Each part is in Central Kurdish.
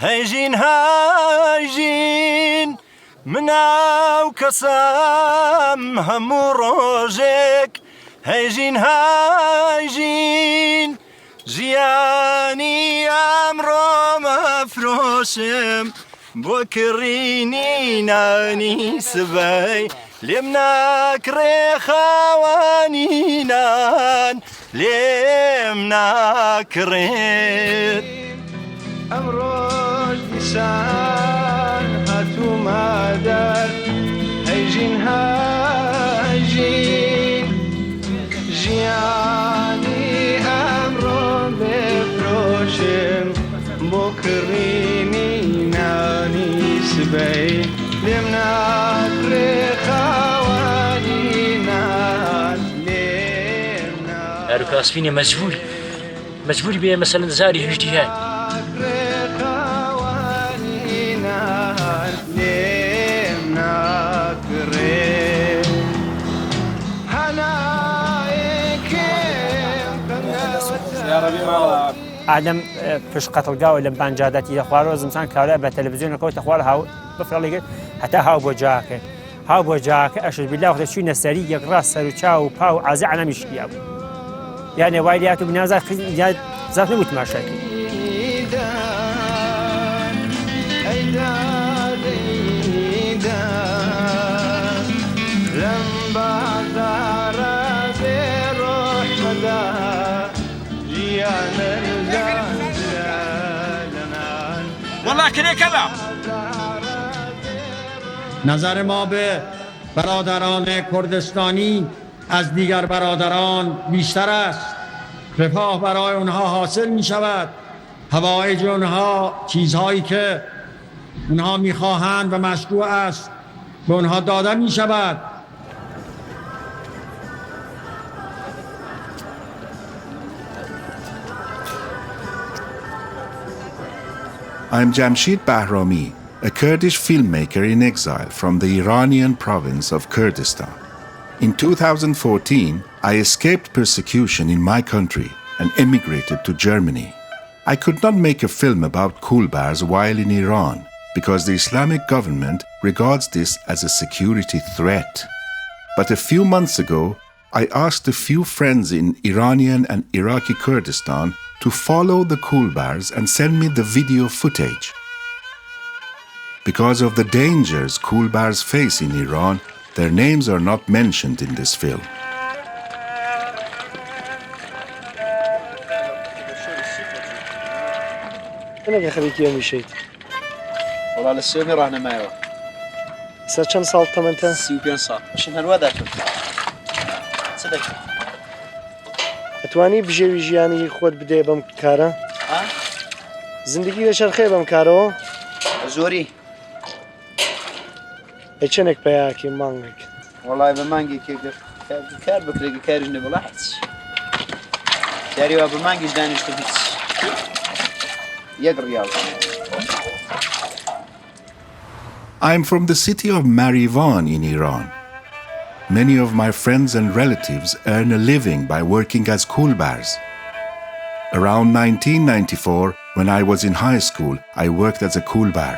هاجين هاجين مناو كسام همو روجك هاجين هاجين جياني أمرو مفروشم بوكريني ناني سباي لمناك ريخواني نان لمناك ريت أمروج لسان هاتو مادر هايجين هايجين جياني أمرو بفروشم بكريني ناني سبي لمناك رخواني نان لمناك أروك أسفيني مجبور بيه مثلا زاري اجتهاد آدم فش قتل قاوي لم بانجادتي يخوارو زمسان كاولا بتلفزيون كوي تخوار هاو بفرلي حتى هاو بوجاك أشهد بالله وقت شو نسري يقراص سروچاو باو عزعنا مشكيا يعني وايلياتو بنازات ذات نموت مع شكل والله كده كذا نظر ما به برادران کردستانی از دیگر برادران بیشتر است. رفاه برای اونها حاصل می شود. حوایج اونها چیزهایی که اونها میخواهند و مشروع است به اونها داده می شود. I'm Jamshid Bahrami, a Kurdish filmmaker in exile from the Iranian province of Kurdistan. In 2014, I escaped persecution in my country and emigrated to Germany. I could not make a film about Kolbars while in Iran because the Islamic government regards this as a security threat. But a few months ago, I asked a few friends in Iranian and Iraqi Kurdistan to follow the Kolbars and send me the video footage. Because of the dangers Kolbars face in Iran, their names are not mentioned in this film. أنا خليك يوم مشيت. والله للسوني راهنا معه. صار كم صار تمنته؟ 30 صار. شنو هالوضع؟ صدق. أتواني بجي جياني خود بدي بمكاره. ها؟ زندگی لشر خیلی بمکارو. زوری. ایچنک پیاکی مانگک. والله بمانگی که کار بکری کارش نبلاحظ. کاری و بمانگیش دانش تو بیت. یک ریال. I'm from the city of Marivan in Iran. Many of my friends and relatives earn a living by working as Kolbars. Around 1994, when I was in high school, I worked as a Kolbar.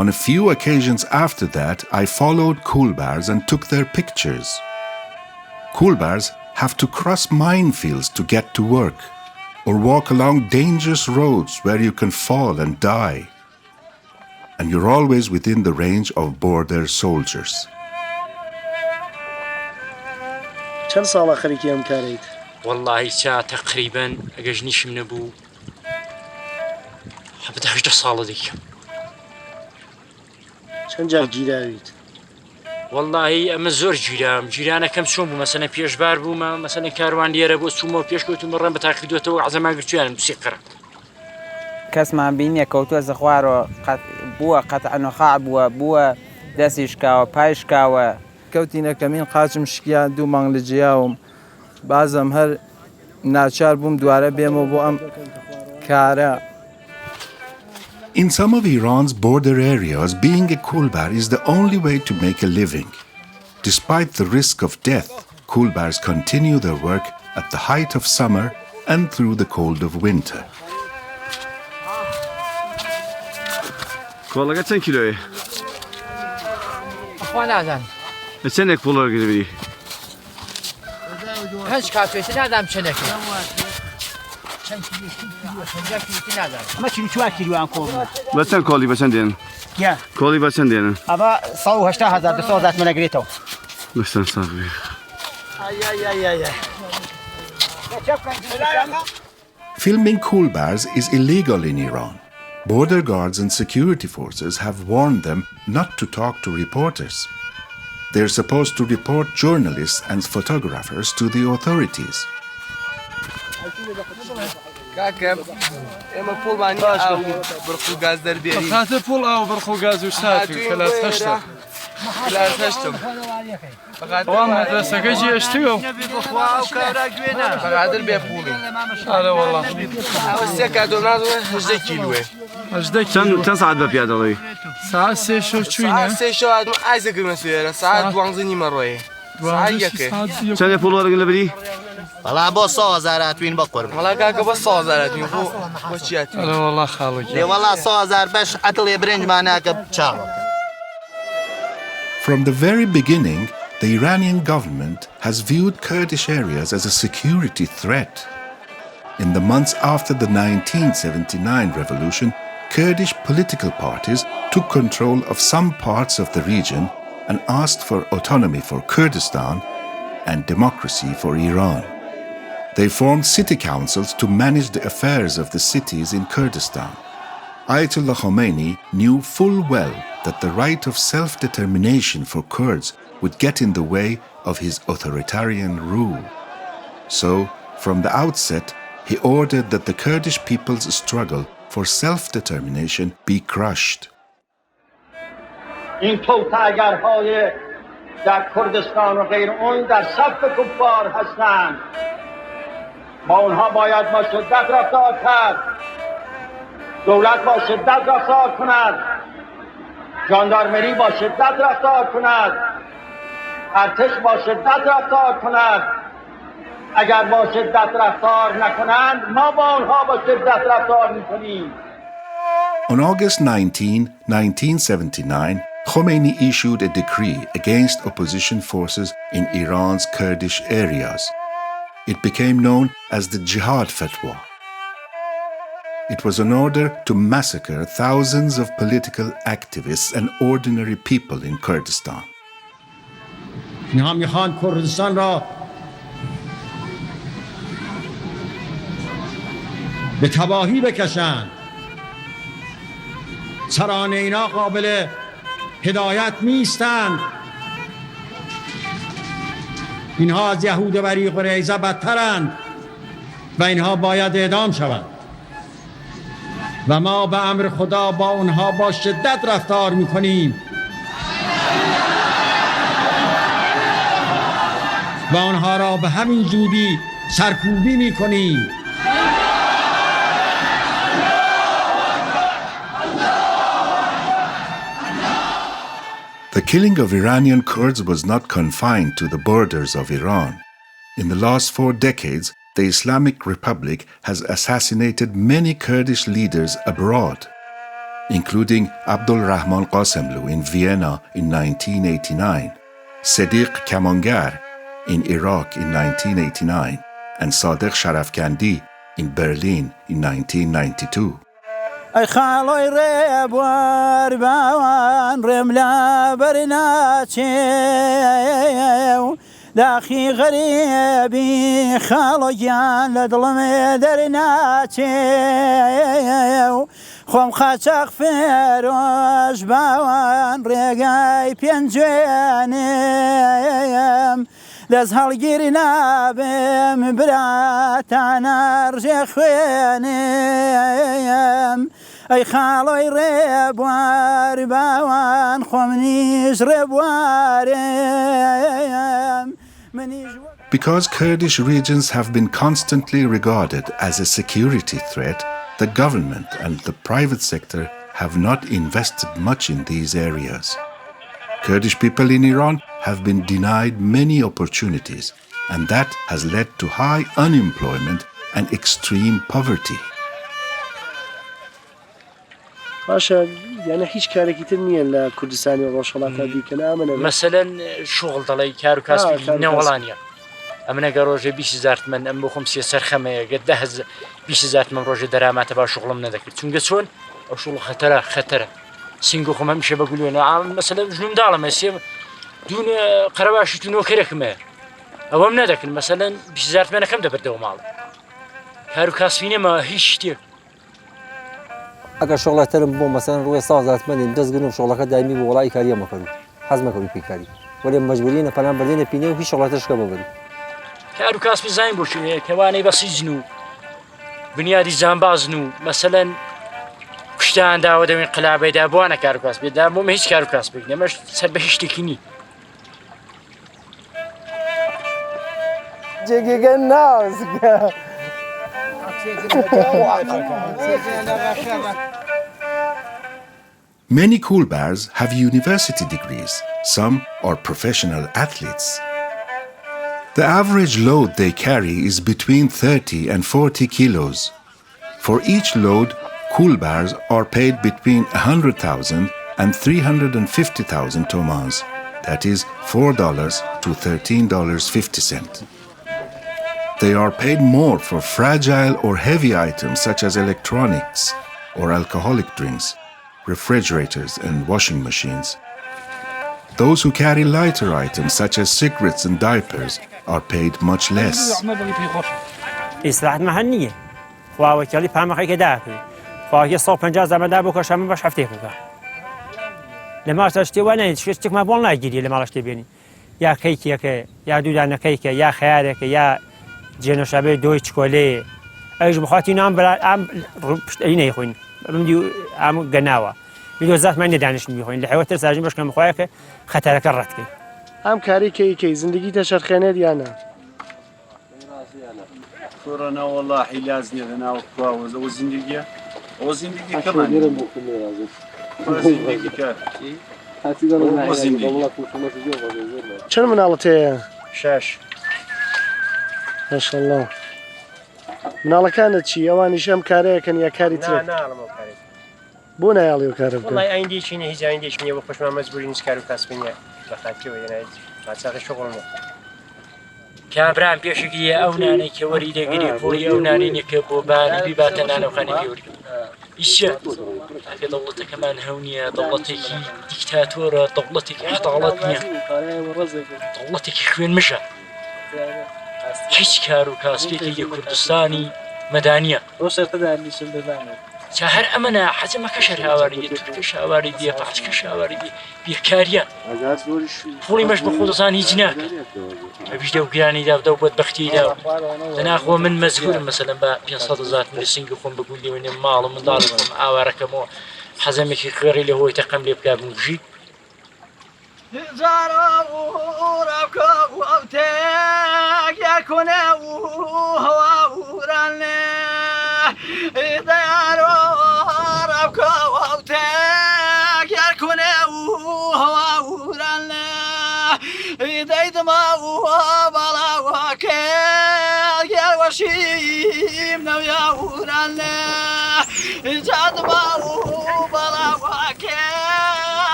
On a few occasions after that, I followed Kolbars and took their pictures. Kolbars have to cross minefields to get to work, or walk along dangerous roads where you can fall and die. And you're always within the range of border soldiers. چند سال آخری که کارید؟ والله تقريبا أجنيش من أبو حبت 18 سال ذيك. چند جا جیراوید؟ والله أما زور جيرانا كم شون بو مثلا بيش بار بو ما مثلا كاروان ديره بو سومو بيش كوتو مرة بتاخدوه تو عزما قلتو أنا مسيقرة. كاس ما بيني كوتو زخوارو بوا قطع نخاع بوا دسيش كاو بايش كاو. كوتينا كمين قاچم شكيا دو مانجلجياوم بعضم هر ناچار بوم دواره بيمو بو ام كارا. In some of Iran's border areas, being a Kolbar is the only way to make a living. Despite the risk of death, Kolbars continue their work at the height of summer and through the cold of winter. کۆڵەکە چەند کیلۆیە؟ ئەخوا نازان چەندێک پوڵەوە گربی؟ هەچ کاتێتی نادام چەندێکی ئەمە 42 کیلویان کۆڵ بە چەند کۆڵی بە چەند دێن؟ کۆڵی بە چەند دێنن؟ ئەمە 180,000 200,000 منەگرێتەوە بەستان ساغبی Filming Kolbars is illegal in Iran. Border guards and security forces have warned them not to talk to reporters. They're supposed to report journalists and photographers to the authorities. كاكب اما فول ماني او برخو غاز دربيري خاطر فول او برخو غاز وشافي كلاس هشتم كلاس هشتم وام مدرسة كجي اشتغل فقادر بيفولي هلا والله السكة دونازو 8 كيلوه 8 كيلو چەند ساعت بە پیادەڵی؟ ساعت 3 شو چوینە ساعت 3 شو عايزك مسويره ساعت 12 نیمەڕۆیە ساعت یەکێ چەندێک پوڵ وەرەگرن لە بری؟ والله بۆ 100,000 هاتوین بە قورم والله کاکە بە 100,000 هاتوین بۆ چی هاتوین والله خاڵۆکی لێ والله 100,000 بەش عەتڵێ برنجمان ناکە چاوە. From the very beginning, the Iranian government has viewed Kurdish areas as a security threat. In the months after the 1979 revolution, Kurdish political parties took control of some parts of the region and asked for autonomy for Kurdistan and democracy for Iran. They formed city councils to manage the affairs of the cities in Kurdistan. Ayatollah Khomeini knew full well that the right of self-determination for Kurds would get in the way of his authoritarian rule. So, from the outset, he ordered that the Kurdish people's struggle for self-determination be crushed. این توطئه‌گرهای در کردستان و غیر اون در صف کفار هستند. با اونها باید با شدت رفتار کرد. دولت با شدت رفتار کند. ژاندارمری با شدت رفتار کند. ارتش با شدت رفتار کند. اگر با شدت رفتار نکنند ما با اونها با شدت رفتار میکنیم. On August 19, 1979, Khomeini issued a decree against opposition forces in Iran's Kurdish areas. It became known as the Jihad Fatwa. It was an order to massacre thousands of political activists and ordinary people in Kurdistan. اینها میخوان کردستان را به تباهی بکشند. سران اینا قابل هدایت نیستند. اینها از یهود بری قریظه بدترند و اینها باید اعدام شوند و ما به امر خدا با اونها با شدت رفتار میکنیم و آنها را به همین زودی سرکوبی میکنیم. The killing of Iranian Kurds was not confined to the borders of Iran. In the last 4 decades, the Islamic Republic has assassinated many Kurdish leaders abroad, including Abdul Rahman Qasemlu in Vienna in 1989, Sadiq Kamangar in Iraq in 1989, and Sadiq Sharafkandi in Berlin in 1992. ای خالوی ریبوار باوان رملا برناچیو داخی غریبی خالو جان لدلم درناچیو خۆم خاچەق فێرۆژ باوان ڕێگای پێنجێنێم دەست هەڵگیری نابێم براتانە ڕژێ خوێنێم ئەی خاڵۆی ڕێبوار باوان خۆم نیش ڕێبوارێم Because Kurdish regions have been constantly regarded as a security threat, the government and the private sector have not invested much in these areas. Kurdish people in Iran have been denied many opportunities, and that has led to high unemployment and extreme poverty. باشە یانە هیچ کارێکی تر نییە لە کوردستانی ڕۆژهەڵاتە دیکەن ئامنە مەسەلەن شغڵ دەڵی کار و کاسبی نەوەڵانیە ئەمنە ڕۆژێ 20,000 من ئەم بۆ خۆم سێ سەرخەمەیە گە 20,000 من ڕۆژێ دەراماتە با شغڵم نەدەکرد چونکە چۆن ئەو شغڵ خەتەرە سنگ و خۆم هەمیشە بەگولێنە مەسەلە ژنم داڵەمە سێ دوون قەرەباشی تو نۆکەرێکمەیە ئەوەم نەدەکرد مەسەلەن 20,000 منەکەم دەبردەوە ماڵ کار و کاسبی نەما هیچ شتێک ئەگەر شغڵەتەرم بۆ مەسەن ڕووی 100,000 دەستگرن و شغڵەکە دایمی بۆ وڵای کاریە مەکەن حەز مەکەن پێکاری وەێ مەجبورینە پەلان بەردێنە پینێ و هیچ شغڵەتەشکە ببن کار و کاسبی زین بۆ شوێنەیە کەوانەی بە سیجن و بنیادی جانبازن و مەسەلەن کوشتیان داوە دەوێن قلابەیدا بوانە کار و کاسبێدا بۆمە هیچ کار و کاسبێک نەمەش سەر بە هیچ شتێکی نی جێگەگە نازگە Many Kolbars have university degrees. Some are professional athletes. The average load they carry is between 30 and 40 kilos. For each load, Kolbars are paid between 100,000 and 350,000 tomans. That is $4 to $13.50. They are paid more for fragile or heavy items such as electronics or alcoholic drinks, refrigerators and washing machines. Those who carry lighter items such as cigarettes and diapers are paid much less. إصلاحات مهنية خواوكيلي بامخي كداكي خواوكي 150 زمان دابو كشام باش حفتيك لما تشتي وانا شفتك ما بولنا يجري لما رشتي بيني يا كيكي يا دودانا كيكي يا خيارك يا جنو شابه دوي شكولي ايش بخاطي نام بلا ام اين يخوين بمدي ام قناوه بدو ذات ما ندانش بيخوين لحيوات ترساجين باش كان مخواك خطرك الرتكي ام كاري كي زندگی تشرخانه دیانا كورونا والله حلازني انا وكواوز وزندگي كمان وزندگي كار چند مناڵەتەیە؟ 6 ما شاء الله مناڵەکانت چی ئەوانیش ئەم کارەیەکەن یا کاری ترە؟ بۆ نایاڵی و کارە بکەن؟ والله ئایندێکی نییە هیچ ئایندێکی نییە بۆ خۆشمان مەجبوری نیست کار و کاسب نییە بەخاتیەوە هێنایت پاچاقی شغڵ نییە کابران پێشکی ئەو نانەی کە وەری دەگیری پۆلی ئەو نانینە کە بۆ بانی بیباتە نانەوخانی پێوری ئیشە ئەگە دەوڵەتەکەمان هەو نییە دەوڵەتێکی دیکتاتۆرە دەوڵەتێکی عەداڵەت نییە دەوڵەتێکی خوێن مشە هیچ کار و کاسبێکی لە کوردستانی مەدانیە چا هەر ئەمەنە حەجەمەکەش هەر هاواری دێ تورکەش هاواری دێ قاچکەش هاواری دێ بێکاریە پوڵی مەش بە خۆدەزان هیچ ناکە ئەویش دە و گرانیدا دە و بەدبەختیدا دەناخۆ من مەزگورم مەسەلەن بە 500,000 ملیسنگی خۆم بگولی وێنێ ماڵم منداڵم ئاوارەکەمەوە حەزەمێکی خێڕی لە هۆی تەقەم لێ بکا بمژی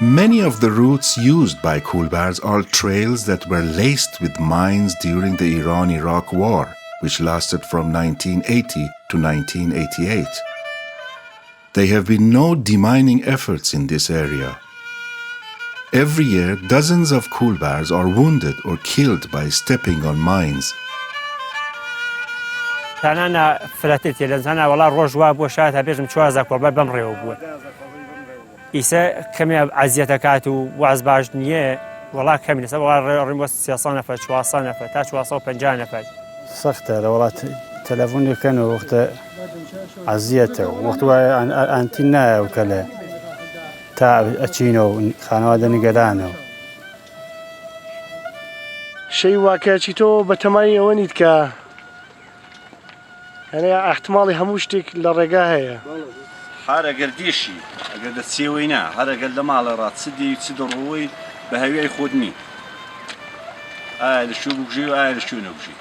Many of the routes used by Kolbars are trails that were laced with mines during the Iran-Iraq War, which lasted from 1980 to 1988. There have been no demining efforts in this area. Every year, dozens of Kolbars are wounded or killed by stepping on mines. أنا فلتت لأن والله رجوا بوشات بيجم شو هذا كوربا بمريو بو إيسا كم عزيتكاتو وعز باجنية والله كم نسبة والله رموس سياسان فات شواصان فات شواصو بنجان فات سخته والله تلفوني كانوا وقت عزيته وقت أنتنا وكلا تاع أتشينو خانواده نقدانو شيء واقعي تو بتماي ونيت كا يعني احتمالي هموشتك للرجاء هذا قرديشي قرد تسوينا هذا قرد ما على رات سدي وتسد الروي بهوي خدني لە شوو بگژی و ئایا لە شوو نەبژی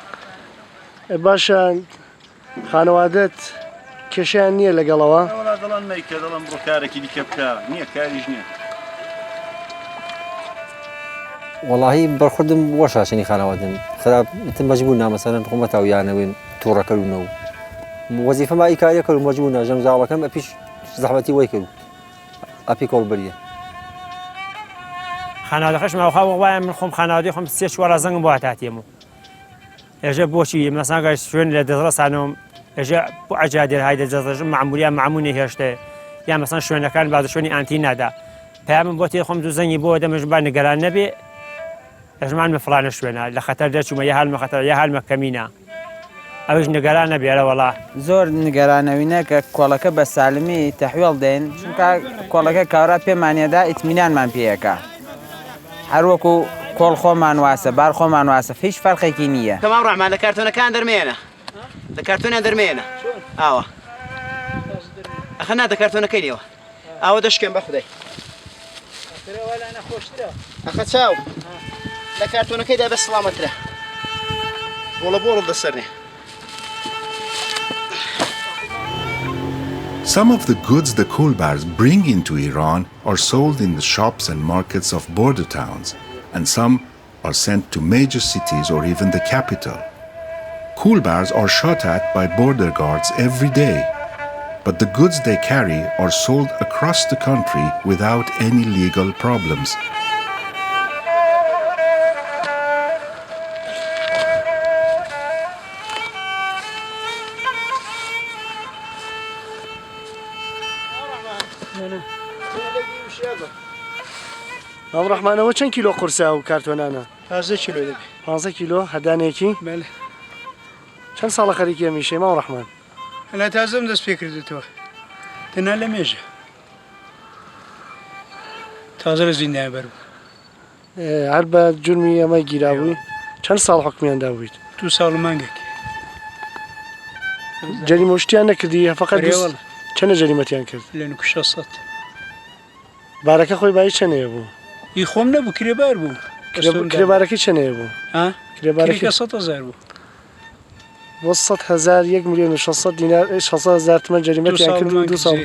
باشە خانەوادەت کێشیان نییە لەگەڵەوە وڵا دەڵان نیکە دەڵم بڕۆ کارێکی دیکە بکە نییە کاریش نییە والله بەرخوردم وە شاشنی خانەوادم خراپتم مەجبوورنا مەسەلەن حکوومەتاویانەوەین تووڕەکەونەوە وەزیفەما ئیکاریە کرد و مەجبوورنا ژەمزاڵەکەم ئەپیش زەحمەتی وەی کرد ئەپی کۆڵبەریە خانەوادەکەش ماوەخوا وایە من خۆم خانەوادی خۆم سێ چوارە زەنگم بۆ هاتاتێم ئێژە بۆچی مەساگای شوێن لە دەزڕەسانەوەم ئێژە بۆ ئەجادێر هایدە جەزەژم معمولیان معمونی هێشتێ یا مەسەن شوێنەکان بازە شوێنی ئانتی نادا پەیامم بۆ تێ خۆم دوو زەنگی بۆ دەمەش با نگەران نەبێ ئەژمان بە فڵانە شوێنە لە خەتەر دەرچوومە یا هەلمە خەتەر یا هەلمە کەمینە ئەوش نگەران نەبێرە وەڵا زۆر نیگەرانەوینە کە کۆڵەکە بە سالمی تەحویڵ دێن چونکە کۆڵەکە کاورا پێمانێدا ئیتمینانمان پێیەکە هەروەکو کۆڵ خۆمان واسە بار خۆمان واسە هیچ فەرقێکی نییە تەمام ڕەحمان لە کارتۆنەکان دەرمێنە لە کارتۆنیان دەرمێنە ئاوە ئەخە نادە کارتۆنەکەی نیەوە ئاوە دەشکێن بە خودەی ئەخە چاو لە کارتۆنەکەیدا بە سڵامەترە بۆڵە بۆڵ دەسەرنێ Some of the goods the Kolbars bring into Iran are sold in the shops and markets of border towns, and some are sent to major cities or even the capital. Kolbars are shot at by border guards every day, but the goods they carry are sold across the country without any legal problems. ئەم ڕەحمانەوە چەند کیلۆ قورسە و کارتۆنانە 15 کیلۆ دەبێت 15 کیلۆ هەدانێکی بەڵێ چەند ساڵە خەریکی هەمیشەی ماوە ڕەحمان هەلا تازەم دەست پێ کردوتەوە تەنها لە مێژە تازە لە زیندان بەربوو هەر بە جورمی ئەمە گیرابووی چەند ساڵ حکمیاندا بوویت 2 ساڵ و مانگێک جەریمە شتیان نەکردی فەقەت چەندە جەریمەتیان کرد لە 600 بارەکە خۆی بای چەندەیە بوو ئی خۆم نەبوو کرێبار بوو کرێبارەکەی چەندەیە بوو کرێبارەکە 100,000 بوو بۆ 100,000 1 ملیۆن و 600 دینار 600,000 تمەن جەریمەتیان کرد 2 ساڵ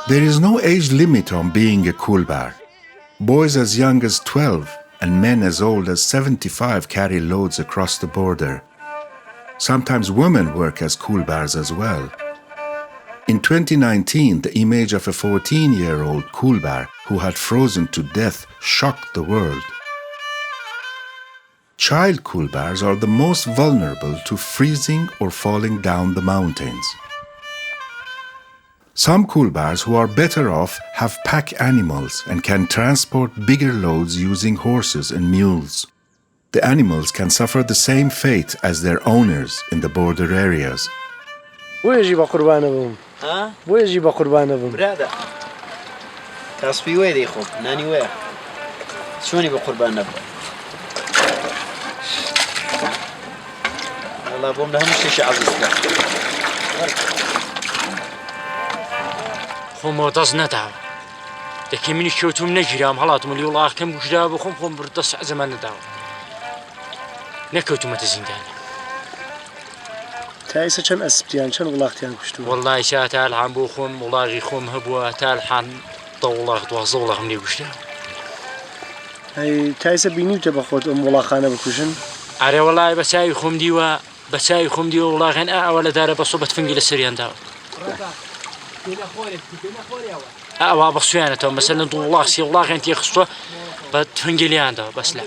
There is no age limit on being a Kolbar. Boys as young as 12 and men as old as 75 carry loads across the border. Sometimes women work as Kolbars as well. In 2019, the image of a 14-year-old Kolbar who had frozen to death shocked the world. Child Kolbars are the most vulnerable to freezing or falling down the mountains. Some Kolbars who are better off have pack animals and can transport bigger loads using horses and mules. The animals can suffer the same fate as their owners in the border areas. بۆیەژی بە قوربانە بووم بۆیەژی بە قوربانە بووم برادا کاسپی وێ دەی خۆم نانی وێ چۆنی بە قوربان نەبوو وەڵا بۆم لە هەموو شتێکی عەزیز کرد خۆمەوە دەست نەداوە دەکەی منی کەوتوم نەگیرام هەڵاتم لە وڵاکەم گوشدا بۆ خۆم بردەست حەزەمان نەداوە نەکەوتومەتە زیندانە تا ئێستا چەند ئەسپیان چەند وڵاتیان کوشتووە وەڵڵای تا تالحان بۆ خۆم وڵاغی خۆم هەبووە تالحان دە وڵاغ 12 وڵاغم لێ کوشتاوە تا ئێستا بینیوتە بە خۆت ئەم وڵاخانە بکوژن ئارێ وەڵای بە چاوی خۆم دیوە بە چاوی خۆم دیوە وڵاغێن ئەوە لەدارە بە سۆبەت فنگی لە سەریانداوە ئەوە بە سویانەتەوە مەسەلەن دوو وڵاغ سێ وڵاغێن تێخستووە بە فنگی لێیانداوە بەس لە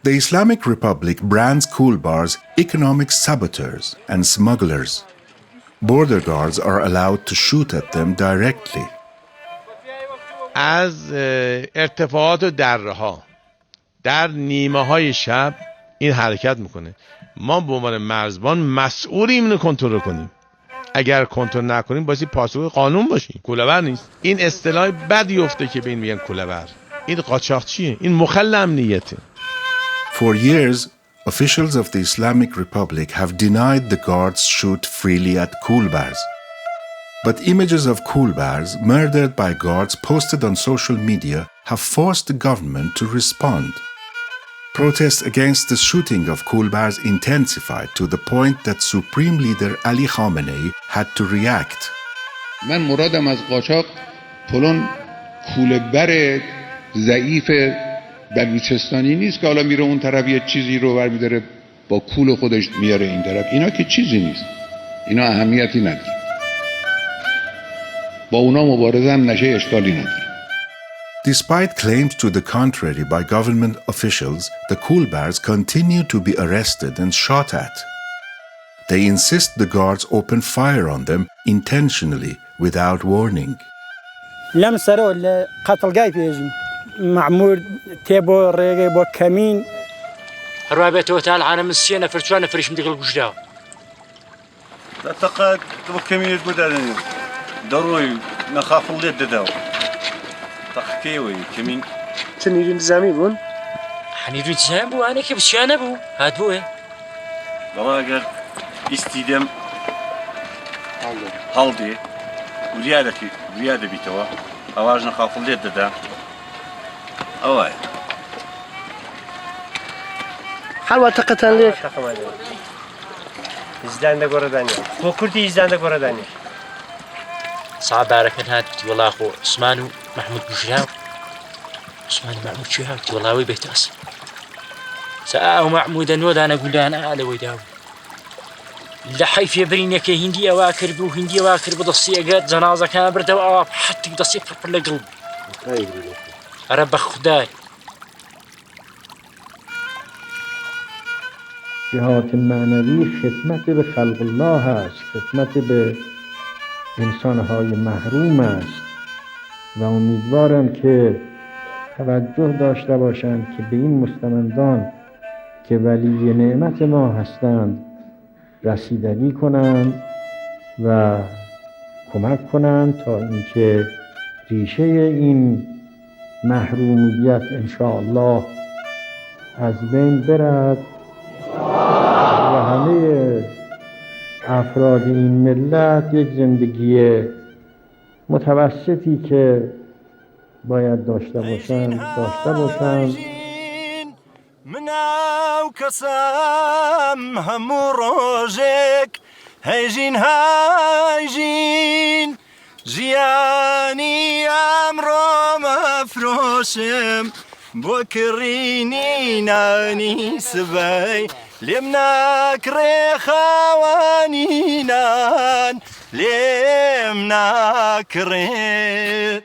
The Islamic Republic brands Kolbars economic saboteurs and smugglers. Border guards are allowed to shoot at them directly. از ارتفاعات و دره‌ها در نیمه های شب این حرکت میکنه. ما به عنوان مرزبان مسئولیم اینو کنترل کنیم. اگر کنترل نکنیم باید پاسخ قانون باشیم. کوله‌بر نیست. این اصطلاح بدی افته که به این میگن کوله‌بر. این قاچاقچیه. این مخل امنیته. For years, officials of the Islamic Republic have denied the guards shoot freely at Kolbars. But images of Kolbars murdered by guards posted on social media have forced the government to respond. Protests against the shooting of Kolbars intensified to the point that Supreme Leader Ali Khamenei had to react. من مرادم از قاچاق پلون کوله‌بر ضعیف بلوچستانی نیست که حالا میره اون طرف یه چیزی رو برمی‌داره با کول خودش میاره این طرف. اینا که چیزی نیست. اینا اهمیتی نداره. با اونا مبارزه هم نشه اشکالی نداره. Despite claims to the contrary by government officials, the Kolbars continue to be arrested and shot at. They insist the guards open fire on them intentionally without warning. لم سروا قتل جاي بيجي معمول تيبو ريجي بو كمين الرابط وتعال عالم السينة فرشوانا فريش مدقل قشداو اعتقد كمين بدل ضروري نخاف اللي دداو تحكيوي كمين تنيجي نزامي بون حنيجي نزامي بو انا كيف شانا بو هاد بو ايه والله استيدم هالدي وليادة بيتوا اواج نخاف اللي ددا اوه حلوة تقتل ليك ازدان ده قرر دانيا هو كردي ازدان ده قرر دانيا صعب باركن هاد بتي والله اخو عثمان محمود بوشراو عثمان محمود شهاب بتي والله وي بيت اصلا ساء محمود نود انا اقول له انا على ويداو لحيف يبرينك هندي اواكر بو هندي اواكر بدصيقات جنازه كان برده اواب حتى بدصيق في القلب رب خداي جهات معنوی خدمت به خلق الله است، خدمت به انسانهای محروم است و امیدوارم که توجه داشته باشند که به این مستمندان که ولی نعمت ما هستند رسیدگی کنند و کمک کنند تا اینکه ریشه این محرومیت انشاءالله از بین برد و همه افراد این ملت یک زندگی متوسطی که باید داشته باشند مناو كسام همو روزك هايجين جياني امرو مفروسم بوكريني ناني سباي لمناك ريخواني نان لمناك ريخ